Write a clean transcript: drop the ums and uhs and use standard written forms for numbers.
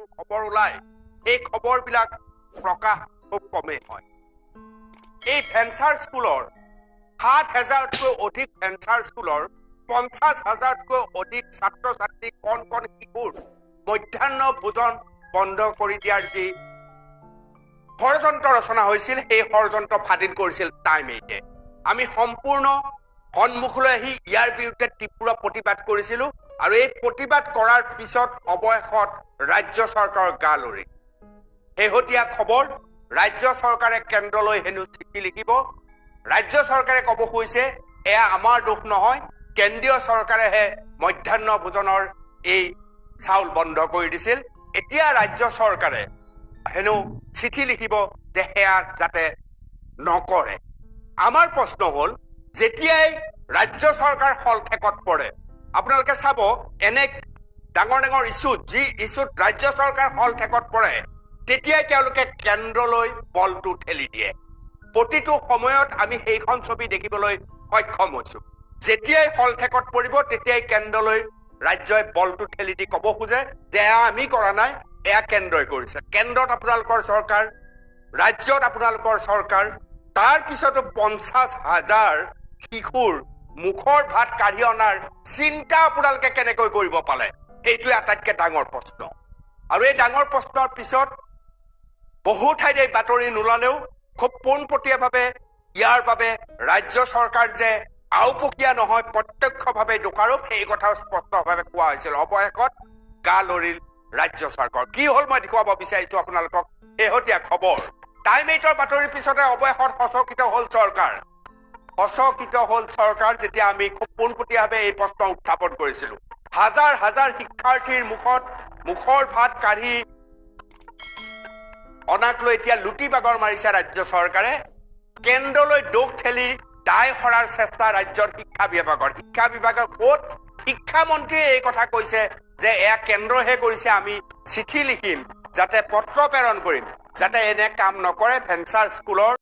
যিবোৰ খবৰ ওলায় এই খবৰবিলাক প্ৰকাশ খুব কমেই হয় এই ভেঞ্চাৰ স্কুলৰ ৭,০০০তকৈ অধিক ভেঞ্চাৰ স্কুলৰ ৫০,০০০তকৈ অধিক ছাত্ৰ ছাত্ৰী কণ কণ শিশুৰ মধ্যাহ্ন ভোজন বন্ধ কৰি দিয়াৰ যি ষড়যন্ত্ৰ ৰচনা হৈছিল সেই ষড়যন্ত্ৰ ফাদিল কৰিছিল টাইম এইটে আমি সম্পূৰ্ণ সন্মুখলৈ আহি ইয়াৰ বিৰুদ্ধে তীব্ৰ প্ৰতিবাদ কৰিছিলো আৰু এই প্ৰতিবাদ কৰাৰ পিছত অৱশেষত ৰাজ্য চৰকাৰৰ গা লৰি শেহতীয়া খবৰ ৰাজ্য চৰকাৰে কেন্দ্ৰলৈ হেনো চিঠি লিখিব ৰাজ্য চৰকাৰে ক'ব কৈছে এয়া আমাৰ দোষ নহয় কেন্দ্ৰীয় চৰকাৰেহে মধ্যাহ্ন ভোজনৰ এই চাউল বন্ধ কৰি দিছিল এতিয়া ৰাজ্য চৰকাৰে হেনো চিঠি লিখিব যে সেয়া যাতে নকৰে আমাৰ প্ৰশ্ন হ'ল যেতিয়াই ৰাজ্য চৰকাৰ হলফেকত পৰে আপোনালোকে চাব এনে ডাঙৰ ডাঙৰ ইছ্যুত যি ইছ্যুত ৰাজ্য চৰকাৰ হলফেকত পৰে তেতিয়াই তেওঁলোকে কেন্দ্ৰলৈ বলটো ঠেলি দিয়ে প্ৰতিটো সময়ত আমি সেইখন ছবি দেখিবলৈ সক্ষম হৈছো যেতিয়াই হলফেকত পৰিব তেতিয়াই কেন্দ্ৰলৈ ৰাজ্যই বলটো ঠেলি দি ক'ব খোজে যে এয়া আমি কৰা নাই এয়া কেন্দ্ৰই কৰিছে কেন্দ্ৰত আপোনালোকৰ চৰকাৰ ৰাজ্যত আপোনালোকৰ চৰকাৰ তাৰ পিছতো ৫০,০০০ শিশুৰ মুখৰ ভাত কাঢ়ি অনাৰ চিন্তা আপোনালোকে কেনেকৈ কৰিব পালে সেইটোৱে আটাইতকৈ ডাঙৰ প্ৰশ্ন আৰু এই ডাঙৰ প্ৰশ্নৰ পিছত বহু ঠাইত এই বাতৰি নোলালেও খুব পোনপটীয়াভাৱে ইয়াৰ বাবে ৰাজ্য চৰকাৰ যে আওপকীয়া নহয় প্ৰত্যক্ষভাৱে দোষাৰোপ সেই কথাও স্পষ্টভাৱে কোৱা হৈছিল অৱশেষত গা লৰিল ৰাজ্য চৰকাৰ কি হ'ল মই দেখুৱাব বিচাৰিছো আপোনালোকক শেহতীয়া খবৰ টাইম এইটৰ বাতৰিৰ পিছতে অৱশেষত সচকিত হ'ল চৰকাৰ যেতিয়া আমি খুব পোনপটীয়াভাৱে এই প্ৰশ্ন উত্থাপন কৰিছিলো হাজাৰ হাজাৰ শিক্ষাৰ্থীৰ মুখৰ ভাত কাঢ়ি অনাক লৈ এতিয়া লুটি বাগৰ মাৰিছে ৰাজ্য চৰকাৰে কেন্দ্ৰলৈ দোষ ঠেলি দায় সৰাৰ চেষ্টা ৰাজ্যৰ শিক্ষা বিভাগৰ ক'ত শিক্ষামন্ত্ৰীয়ে এই কথা কৈছে যে এয়া কেন্দ্ৰহে কৰিছে আমি চিঠি লিখিম যাতে পত্ৰ প্ৰেৰণ কৰিম যাতে এনে কাম নকৰে ভেঞ্চাৰ স্কুলৰ